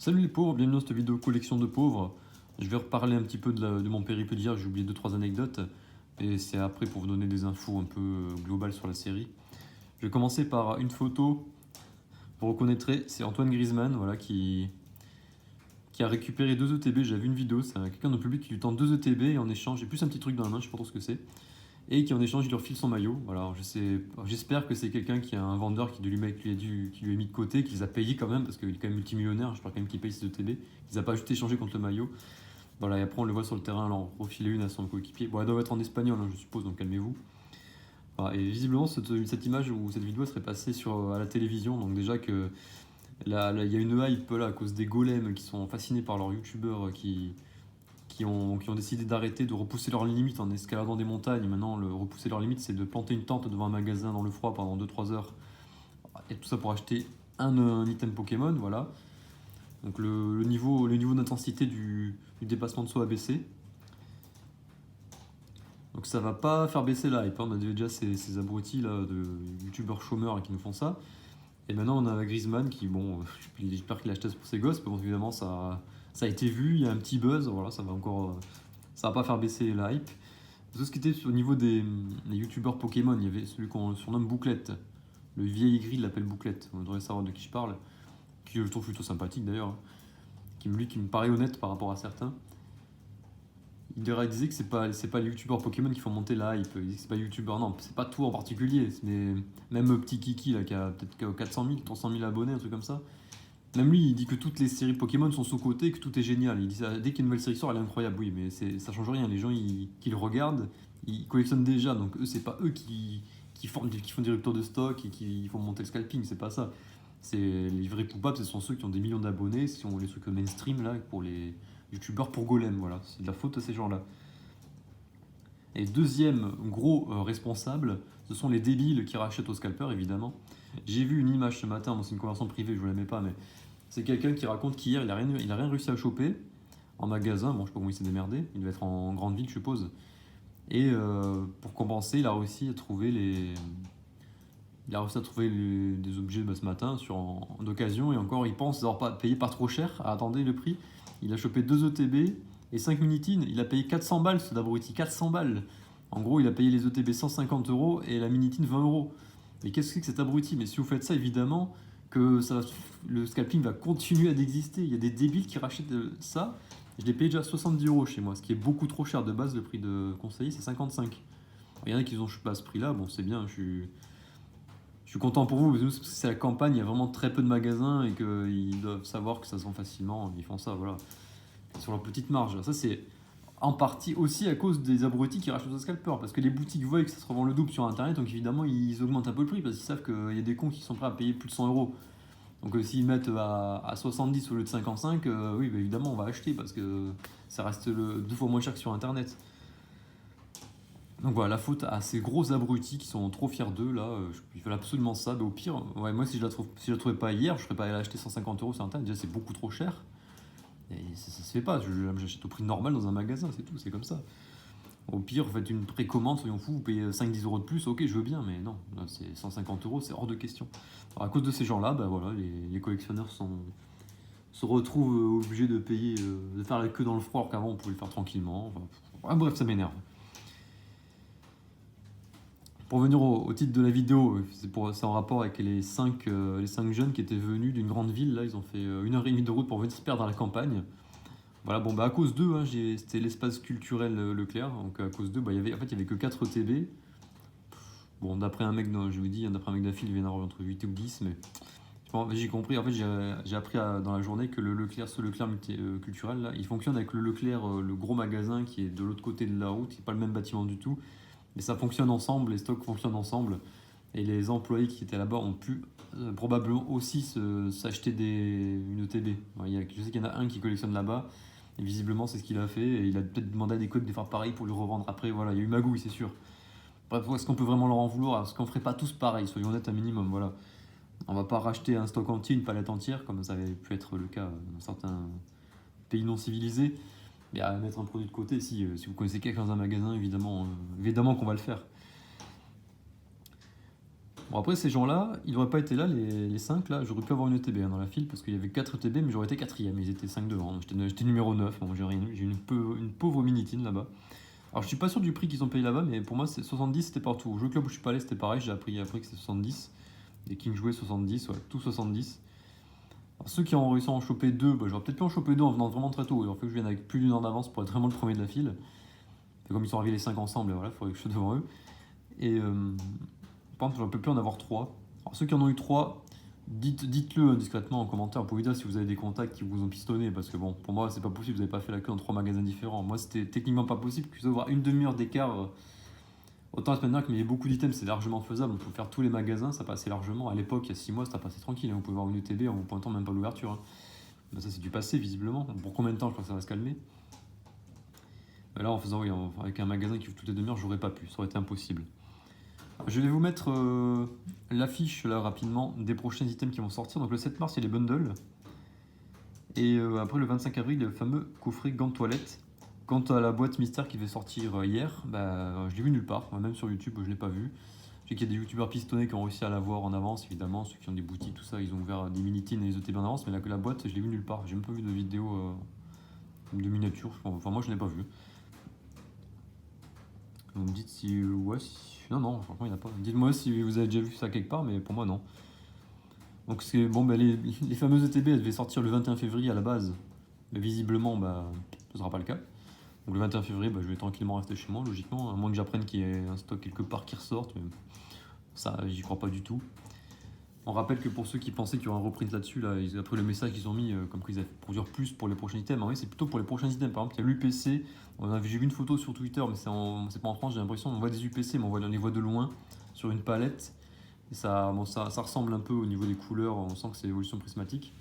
Salut les pauvres, bienvenue dans cette vidéo collection de pauvres. Je vais reparler un petit peu de mon périple d'hier, j'ai oublié deux trois anecdotes. Et c'est après pour vous donner des infos un peu globales sur la série. Je vais commencer par une photo, vous reconnaîtrez, c'est Antoine Griezmann voilà, qui a récupéré 2 ETB. J'avais vu une vidéo, c'est quelqu'un dans le public qui lui tend 2 ETB et en échange, j'ai plus un petit truc dans la main, je sais pas trop ce que c'est. Et qui en échange, il leur file son maillot. Voilà, j'espère que c'est quelqu'un qui a un vendeur qui qui lui a mis de côté, qui les a payés quand même, parce qu'il est quand même multimillionnaire, j'espère quand même qu'il paye ses ETB. Il les a pas juste échangés contre le maillot. Voilà, et après on le voit sur le terrain, alors refiler une à son coéquipier. Bon, elle doit être en espagnol, hein, je suppose, donc calmez-vous. Voilà, et visiblement, cette image ou cette vidéo serait passée à la télévision, donc déjà que là, il y a une hype là, à cause des golems qui sont fascinés par leurs youtubeurs qui ont décidé d'arrêter, de repousser leurs limites en escaladant des montagnes. Maintenant, repousser leurs limites, c'est de planter une tente devant un magasin dans le froid pendant 2-3 heures. Et tout ça pour acheter un item Pokémon, voilà. Donc le niveau d'intensité du dépassement de soi a baissé. Donc ça va pas faire baisser la hype, hein. On a déjà ces abrutis là, de youtubeurs chômeurs là, qui nous font ça. Et maintenant on a Griezmann qui, bon, j'espère qu'il achète pour ses gosses, mais bon, évidemment ça a été vu, il y a un petit buzz, voilà, ça va pas faire baisser la hype. Tout ce qui était au niveau des youtubeurs Pokémon, il y avait celui qu'on surnomme Bouclette. Le vieil aigri l'appelle Bouclette, vous devriez savoir de qui je parle, qui je trouve plutôt sympathique d'ailleurs, hein. Qui me paraît honnête par rapport à certains. Il disait que c'est pas les youtubeurs Pokémon qui font monter la hype. Il disait que c'est pas les youtubeurs, non, c'est pas tout en particulier. Mais même Petit Kiki là, qui a peut-être 400 000, 300 000 abonnés, un truc comme ça. Même lui, il dit que toutes les séries Pokémon sont sous-cotées et que tout est génial. Il dit ça, dès qu'il y a une nouvelle série qui sort, elle est incroyable. Oui, mais ça change rien. Les gens qui le regardent, ils collectionnent déjà. Donc eux, c'est pas eux qui font des ruptures de stock et qui font monter le scalping. C'est pas ça. C'est les vrais coupables, ce sont ceux qui ont des millions d'abonnés, qui ont les trucs mainstream là, pour les youtubeurs pour Golem. Voilà, c'est de la faute à ces gens-là. Et deuxième gros responsable, ce sont les débiles qui rachètent au scalper, évidemment. J'ai vu une image ce matin, bon, c'est une conversation privée, je ne l'aimais pas, mais c'est quelqu'un qui raconte qu'hier, il a rien réussi à choper en magasin. Bon, je sais pas comment il s'est démerdé, il devait être en grande ville, je suppose. Et pour compenser, il a réussi à trouver des objets ce matin d'occasion, et encore, il pense avoir pas payé pas trop cher. Ah, attendez le prix. Il a chopé 2 ETB et 5 Minitines. Il a payé 400 balles, ce d'abruti, 400 balles. En gros, il a payé les ETB 150 euros et la Minitine 20 euros. Mais qu'est-ce que c'est que cet abruti? Mais si vous faites ça, évidemment, le scalping va continuer d'exister. Il y a des débiles qui rachètent ça. Je l'ai payé déjà 70 euros chez moi, ce qui est beaucoup trop cher. De base, le prix de conseiller, c'est 55. Il y en a qui ont chopé à ce prix-là. Bon, c'est bien, je suis content pour vous, parce que c'est la campagne, il y a vraiment très peu de magasins et qu'ils doivent savoir que ça se vend facilement. Ils font ça, voilà, sur leur petite marge. Ça, c'est en partie aussi à cause des abrutis qui rachètent au scalper, parce que les boutiques voient que ça se revend le double sur internet, donc évidemment ils augmentent un peu le prix parce qu'ils savent qu'il y a des cons qui sont prêts à payer plus de 100 euros. Donc s'ils mettent à 70 au lieu de 55, oui, bah, évidemment on va acheter parce que ça reste 2 fois moins cher que sur internet. Donc voilà, la faute à ces gros abrutis qui sont trop fiers d'eux, là, ils veulent absolument ça, mais au pire, ouais, moi si je la trouvais pas hier, je serais pas allé l'acheter 150 euros sur internet, déjà c'est beaucoup trop cher, et ça se fait pas, j'achète au prix normal dans un magasin, c'est tout, c'est comme ça. Au pire, vous faites une précommande, soyons fous, vous payez 5-10 euros de plus, ok, je veux bien, mais non, là, c'est 150 euros, c'est hors de question. Alors, à cause de ces gens-là, bah voilà, les collectionneurs se retrouvent obligés de payer, de faire la queue dans le froid, alors qu'avant on pouvait le faire tranquillement. Enfin, bref, ça m'énerve. Pour venir au titre de la vidéo, c'est en rapport avec les cinq jeunes qui étaient venus d'une grande ville. Là, ils ont fait 1 heure et demie de route pour venir se perdre dans la campagne. Voilà, bon, bah à cause d'eux, hein, c'était l'espace culturel Leclerc. Donc à cause d'eux, bah, il y avait que 4 TB. Bon, d'après un mec, je vous dis, hein, d'après un mec d'affiche, il vient d'avoir entre 8 ou 10, mais j'ai compris. En fait, j'ai appris dans la journée que ce Leclerc culturel, là, il fonctionne avec le Leclerc, le gros magasin qui est de l'autre côté de la route, qui n'est pas le même bâtiment du tout. Mais ça fonctionne ensemble, les stocks fonctionnent ensemble. Et les employés qui étaient là-bas ont pu probablement aussi s'acheter une ETB. Je sais qu'il y en a un qui collectionne là-bas, et visiblement c'est ce qu'il a fait, et il a peut-être demandé à des codes de faire pareil pour lui revendre après. Voilà, il y a eu magouille, c'est sûr. Bref, est-ce qu'on peut vraiment leur en vouloir? Est-ce qu'on ferait pas tous pareil? Soyons honnêtes un minimum, voilà. On va pas racheter un stock entier, une palette entière, comme ça avait pu être le cas dans certains pays non civilisés. Mais à mettre un produit de côté, si vous connaissez quelqu'un dans un magasin, évidemment qu'on va le faire. Bon, après, ces gens-là, ils n'auraient pas été là, les 5 là. J'aurais pu avoir une ETB dans la file parce qu'il y avait 4 ETB, mais j'aurais été quatrième. Ils étaient 5 devant. Donc j'étais numéro 9. Bon, j'ai rien eu. J'ai eu une pauvre minitine là-bas. Alors, je suis pas sûr du prix qu'ils ont payé là-bas, mais pour moi, c'est 70, c'était partout. Au jeu club où je suis pas allé, c'était pareil. J'ai appris que c'était 70. Les Kings jouaient 70, ouais, tout 70. Alors, ceux qui ont réussi à en choper 2, bah, j'aurais peut-être pu en choper 2 en venant vraiment très tôt. Il aurait fallu que je vienne avec plus d'une heure d'avance pour être vraiment le premier de la file. Et comme ils sont arrivés les 5 ensemble, voilà, il faudrait que je sois devant eux. Et par contre, j'aurais pu en avoir 3. Alors, ceux qui en ont eu 3, dites-le discrètement en commentaire. Vous pouvez dire si vous avez des contacts qui vous ont pistonné. Parce que bon, pour moi, c'est pas possible. Vous n'avez pas fait la queue dans 3 magasins différents. Moi, c'était techniquement pas possible. Que avoir une demi-heure d'écart. Autant la semaine dernière, qu'il y avait beaucoup d'items, c'est largement faisable. On peut faire tous les magasins, ça passait largement. À l'époque, il y a 6 mois, ça passait tranquille. Hein. Vous pouvez voir une ETB en vous pointant même pas l'ouverture. Hein. Ben, ça, c'est du passé, visiblement. Pour combien de temps, je crois que ça va se calmer. Mais là, en faisant, oui, avec un magasin qui ouvre toutes les demi-heures, j'aurais pas pu. Ça aurait été impossible. Je vais vous mettre l'affiche là rapidement des prochains items qui vont sortir. Donc le 7 mars, il y a les bundles. Et après le 25 avril, le fameux coffret gants de toilette. Quant à la boîte mystère qui devait sortir hier, bah, je l'ai vu nulle part. Même sur YouTube, je l'ai pas vu. Je sais qu'il y a des youtubeurs pistonnés qui ont réussi à l'avoir en avance, évidemment. Ceux qui ont des boutiques, tout ça, ils ont ouvert des mini-tins et les ETB en avance. Mais la boîte, je l'ai vu nulle part. J'ai même pas vu de vidéo de miniature. Enfin, moi, je n'ai pas vu. Vous me dites si. Ouais, non, non, franchement, il n'y en a pas. Dites-moi si vous avez déjà vu ça quelque part, mais pour moi, non. Donc, c'est bon, bah, les fameuses ETB, elles devaient sortir le 21 février à la base. Mais visiblement, bah, ce ne sera pas le cas. Donc, le 21 février, bah, je vais tranquillement rester chez moi, logiquement. À moins que j'apprenne qu'il y ait un stock quelque part qui ressorte. Mais ça, j'y crois pas du tout. On rappelle que pour ceux qui pensaient qu'il y aurait un reprint là-dessus, là, après le message qu'ils ont mis, comme qu'ils allaient produire plus pour les prochains items, oui, c'est plutôt pour les prochains items. Par exemple, il y a l'UPC. J'ai vu une photo sur Twitter, mais c'est pas en France, j'ai l'impression. On voit des UPC, mais on les voit de loin sur une palette. Et ça, bon, ça ressemble un peu au niveau des couleurs, on sent que c'est évolution prismatique.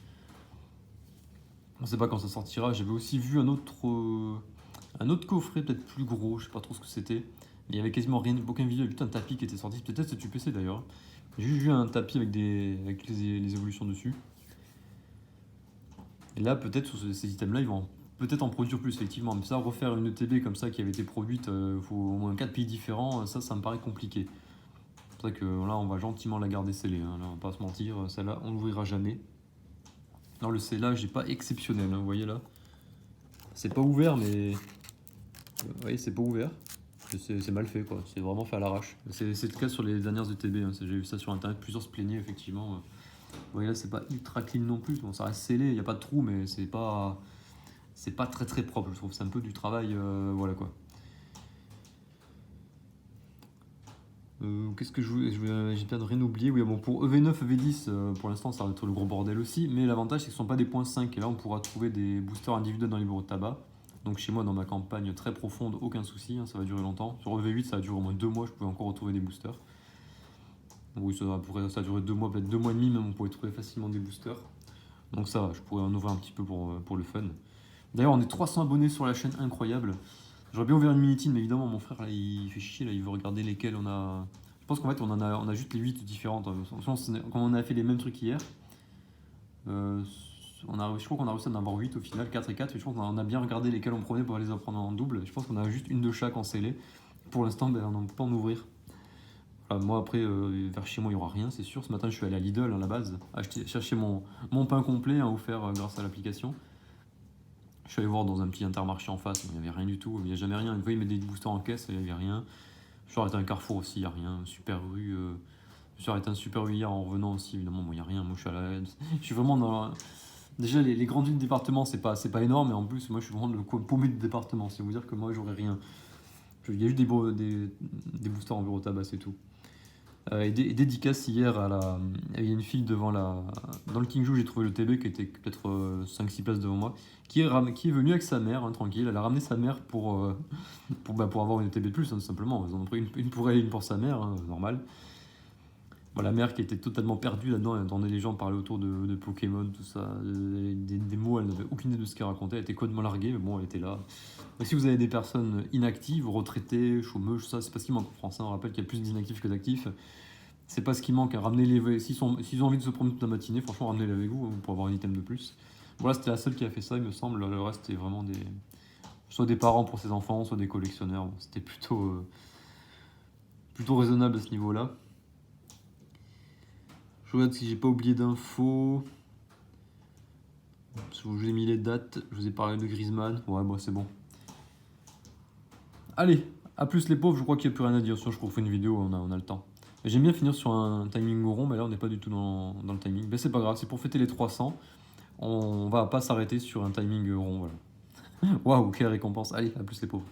On ne sait pas quand ça sortira. J'avais aussi vu un autre coffret, peut-être plus gros, je sais pas trop ce que c'était. Mais il y avait quasiment rien, aucun visuel, juste un tapis qui était sorti. Peut-être c'est UPC d'ailleurs. J'ai juste vu un tapis avec les évolutions dessus. Et là, peut-être sur ces items-là, ils vont peut-être en produire plus, effectivement. Mais ça, refaire une ETB comme ça qui avait été produite, il faut au moins 4 pays différents, ça me paraît compliqué. C'est pour ça que là, on va gentiment la garder scellée. Hein. Là, on va pas se mentir, celle-là, on l'ouvrira jamais. Non, le scellage n'est pas exceptionnel, hein, vous voyez là. C'est pas ouvert, mais. Vous voyez, c'est pas ouvert. C'est mal fait, quoi. C'est vraiment fait à l'arrache. C'est le cas sur les dernières ETB. Hein. J'ai vu ça sur internet, plusieurs se plaignaient, effectivement. Vous voyez là, c'est pas ultra clean non plus. Bon, ça reste scellé, il n'y a pas de trou, mais c'est pas très très propre, je trouve. C'est un peu du travail, voilà quoi. Qu'est-ce que j'ai peut-être rien oublié. Oui, bon, pour EV9, EV10, pour l'instant, ça va être le gros bordel aussi. Mais l'avantage, c'est que ce ne sont pas des points 5. Et là, on pourra trouver des boosters individuels dans les bureaux de tabac. Donc, chez moi, dans ma campagne très profonde, aucun souci. Hein, ça va durer longtemps. Sur EV8, ça va durer au moins 2 mois. Je pouvais encore retrouver des boosters. Donc, oui, ça va durer 2 mois, peut-être 2 mois et demi, même. On pourrait trouver facilement des boosters. Donc, ça va. Je pourrais en ouvrir un petit peu pour le fun. D'ailleurs, on est 300 abonnés sur la chaîne, incroyable. J'aurais bien ouvert une mini-team, mais évidemment, mon frère, là, il fait chier, là, il veut regarder lesquels on a. Je pense qu'en fait, on a juste les 8 différentes. Quand on a fait les mêmes trucs hier, je crois qu'on a réussi à en avoir 8 au final, 4 et 4, et je pense qu'on a bien regardé lesquels on prenait pour les apprendre en double. Je pense qu'on a juste une de chaque en scellé. Pour l'instant, ben, on ne peut pas en ouvrir. Voilà, moi, après, vers chez moi, il n'y aura rien, c'est sûr. Ce matin, je suis allé à Lidl, à la base, chercher mon pain complet, offert grâce à l'application. Je suis allé voir dans un petit intermarché en face, il n'y avait rien du tout, il n'y a jamais rien. Une fois, ils mettent des boosters en caisse, il n'y avait rien. Je suis arrêté à un Carrefour aussi, il n'y a rien. Super rue, je suis arrêté à un Super rue hier en revenant aussi, évidemment, il n'y a rien. Moi, je suis à la. Je suis vraiment dans. Déjà, les grandes villes de département, c'est pas énorme, mais en plus, moi, je suis vraiment le paumé de département. C'est vous dire que moi, j'aurais rien. Il y a eu des boosters en bureau de tabac, c'est tout. Et dédicace hier il y a une fille devant dans le King Jou, j'ai trouvé le TB qui était peut-être 5-6 places devant moi, qui est venue avec sa mère, hein, tranquille. Elle a ramené sa mère pour avoir une TB de plus, hein, tout simplement. Ils en ont pris une pour elle et une pour sa mère, hein, normal. Bon, la mère qui était totalement perdue là-dedans, elle entendait les gens parler autour de Pokémon, tout ça, des mots, elle n'avait aucune idée de ce qu'elle racontait, elle était complètement larguée, mais bon, elle était là. Donc, si vous avez des personnes inactives, retraitées, chômeuses, ça, c'est pas ce qui manque en France. Hein. On rappelle qu'il y a plus d'inactifs que d'actifs. C'est pas ce qui manque. Hein. Ramenez-les, s'ils ont envie de se promener toute la matinée, franchement, ramenez-les avec vous pour avoir un item de plus. Voilà, c'était la seule qui a fait ça, il me semble. Le reste, c'était vraiment soit des parents pour ses enfants, soit des collectionneurs. Bon, c'était plutôt raisonnable à ce niveau-là. Je regarde si j'ai pas oublié d'infos. Je vous ai mis les dates. Je vous ai parlé de Griezmann. Ouais, moi c'est bon. Allez, à plus les pauvres. Je crois qu'il n'y a plus rien à dire. Sinon, je refais une vidéo. On a le temps. J'aime bien finir sur un timing rond, mais là, on n'est pas du tout dans le timing. Mais c'est pas grave. C'est pour fêter les 300. On va pas s'arrêter sur un timing rond. Voilà. Waouh, quelle récompense. Allez, à plus les pauvres.